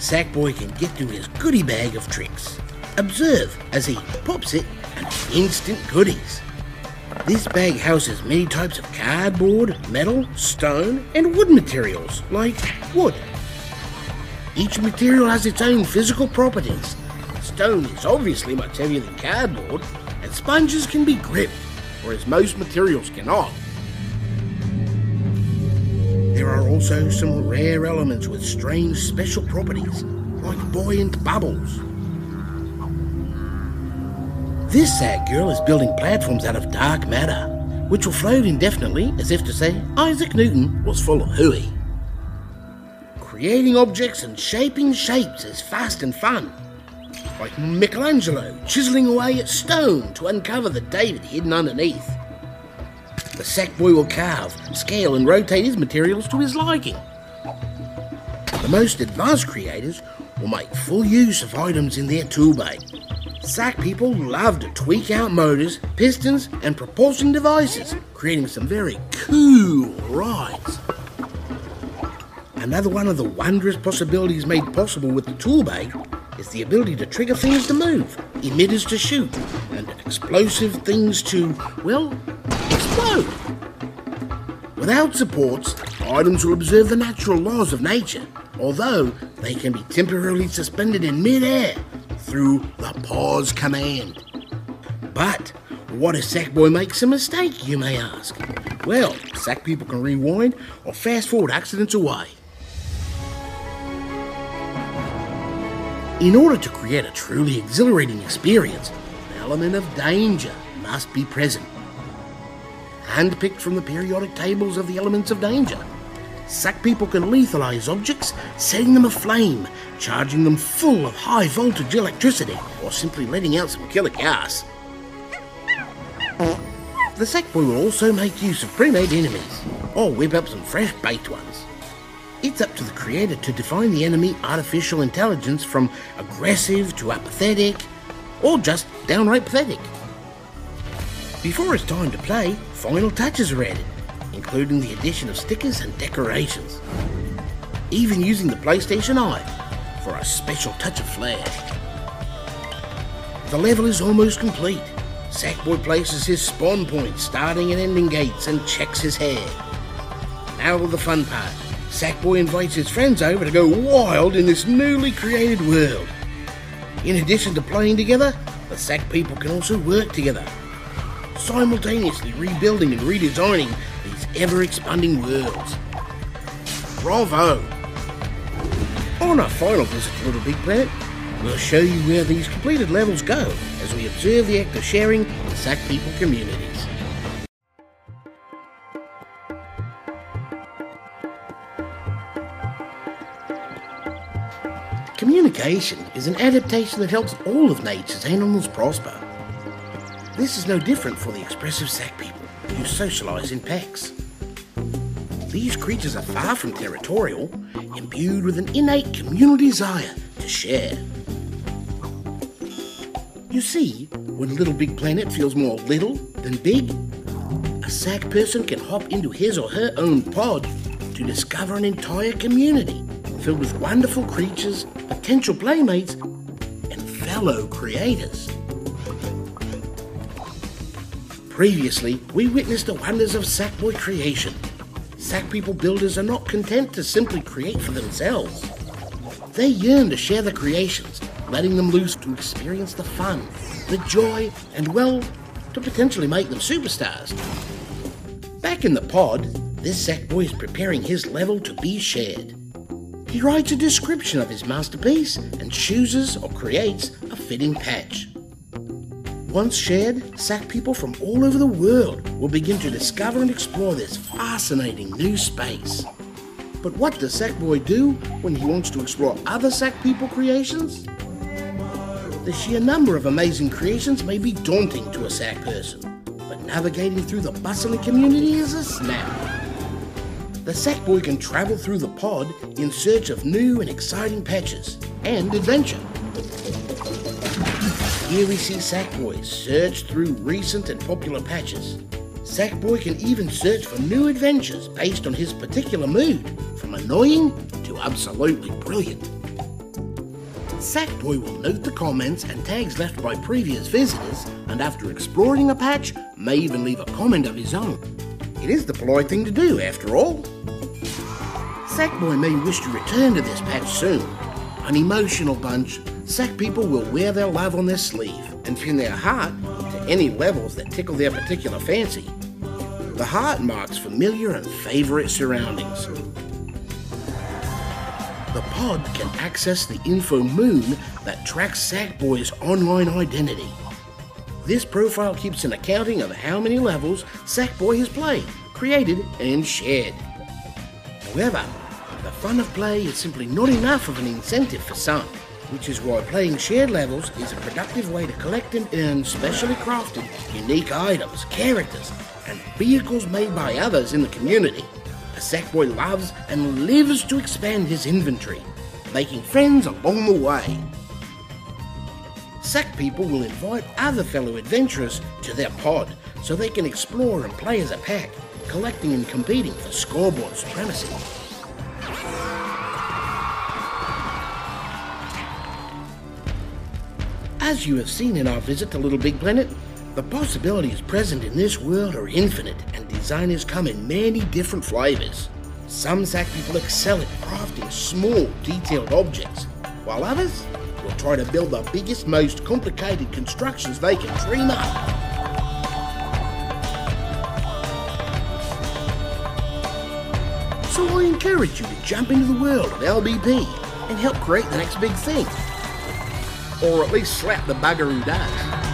Sackboy can get to his goodie bag of tricks. Observe as he pops it and instant goodies. This bag houses many types of cardboard, metal, stone and wood materials, like wood. Each material has its own physical properties. Stone is obviously much heavier than cardboard, and sponges can be gripped, whereas most materials cannot. There are also some rare elements with strange special properties, like buoyant bubbles. This sack girl is building platforms out of dark matter, which will float indefinitely, as if to say Isaac Newton was full of hooey. Creating objects and shaping shapes is fast and fun, like Michelangelo chiseling away at stone to uncover the David hidden underneath. The Sackboy will carve, scale and rotate his materials to his liking. The most advanced creators will make full use of items in their tool bag. Sack people love to tweak out motors, pistons and propulsion devices, creating some very cool rides. Another one of the wondrous possibilities made possible with the tool bag is the ability to trigger things to move, emitters to shoot, and explosive things to, well, explode. Without supports, items will observe the natural laws of nature, although they can be temporarily suspended in mid-air through the pause command. But what if Sackboy makes a mistake, you may ask? Well, Sack people can rewind or fast forward accidents away. In order to create a truly exhilarating experience, an element of danger must be present. Handpicked from the periodic tables of the elements of danger, Sack people can lethalize objects, setting them aflame, charging them full of high voltage electricity, or simply letting out some killer gas. The Sackboy will also make use of pre-made enemies, or whip up some fresh baked ones. It's up to the creator to define the enemy artificial intelligence from aggressive to apathetic, or just downright pathetic. Before it's time to play, final touches are added, including the addition of stickers and decorations. Even using the PlayStation Eye for a special touch of flair. The level is almost complete. Sackboy places his spawn points, starting and ending gates, and checks his hair. Now the fun part. Sackboy invites his friends over to go wild in this newly created world. In addition to playing together, the Sack people can also work together, simultaneously rebuilding and redesigning these ever-expanding worlds. Bravo! On our final visit to LittleBigPlanet, we'll show you where these completed levels go as we observe the act of sharing the Sack people communities. Communication is an adaptation that helps all of nature's animals prosper. This is no different for the expressive Sack people who socialise in packs. These creatures are far from territorial, imbued with an innate communal desire to share. You see, when LittleBigPlanet feels more little than big, a Sack person can hop into his or her own pod to discover an entire community filled with wonderful creatures, potential playmates, and fellow creators. Previously, we witnessed the wonders of Sackboy creation. Sack people builders are not content to simply create for themselves. They yearn to share their creations, letting them loose to experience the fun, the joy, and well, to potentially make them superstars. Back in the pod, this Sackboy is preparing his level to be shared. He writes a description of his masterpiece and chooses or creates a fitting patch. Once shared, Sack people from all over the world will begin to discover and explore this fascinating new space. But what does Sackboy do when he wants to explore other Sack people creations? The sheer number of amazing creations may be daunting to a Sack person, but navigating through the bustling community is a snap. The Sackboy can travel through the pod in search of new and exciting patches and adventure. Here we see Sackboy search through recent and popular patches. Sackboy can even search for new adventures based on his particular mood, from annoying to absolutely brilliant. Sackboy will note the comments and tags left by previous visitors, and after exploring a patch, may even leave a comment of his own. It is the polite thing to do, after all. Sackboy may wish to return to this patch soon. An emotional bunch, Sack people will wear their love on their sleeve and pin their heart to any levels that tickle their particular fancy. The heart marks familiar and favourite surroundings. The pod can access the info moon that tracks Sackboy's online identity. This profile keeps an accounting of how many levels Sackboy has played, created and shared. However, the fun of play is simply not enough of an incentive for some, which is why playing shared levels is a productive way to collect and earn specially crafted, unique items, characters, and vehicles made by others in the community. A Sackboy loves and lives to expand his inventory, making friends along the way. Sack people will invite other fellow adventurers to their pod so they can explore and play as a pack, collecting and competing for scoreboard supremacy. As you have seen in our visit to LittleBigPlanet, the possibilities present in this world are infinite, and designers come in many different flavours. Some Sack people excel at crafting small, detailed objects, while others will try to build the biggest, most complicated constructions they can dream up. So I encourage you to jump into the world of LBP and help create the next big thing. Or at least slap the bugger who does.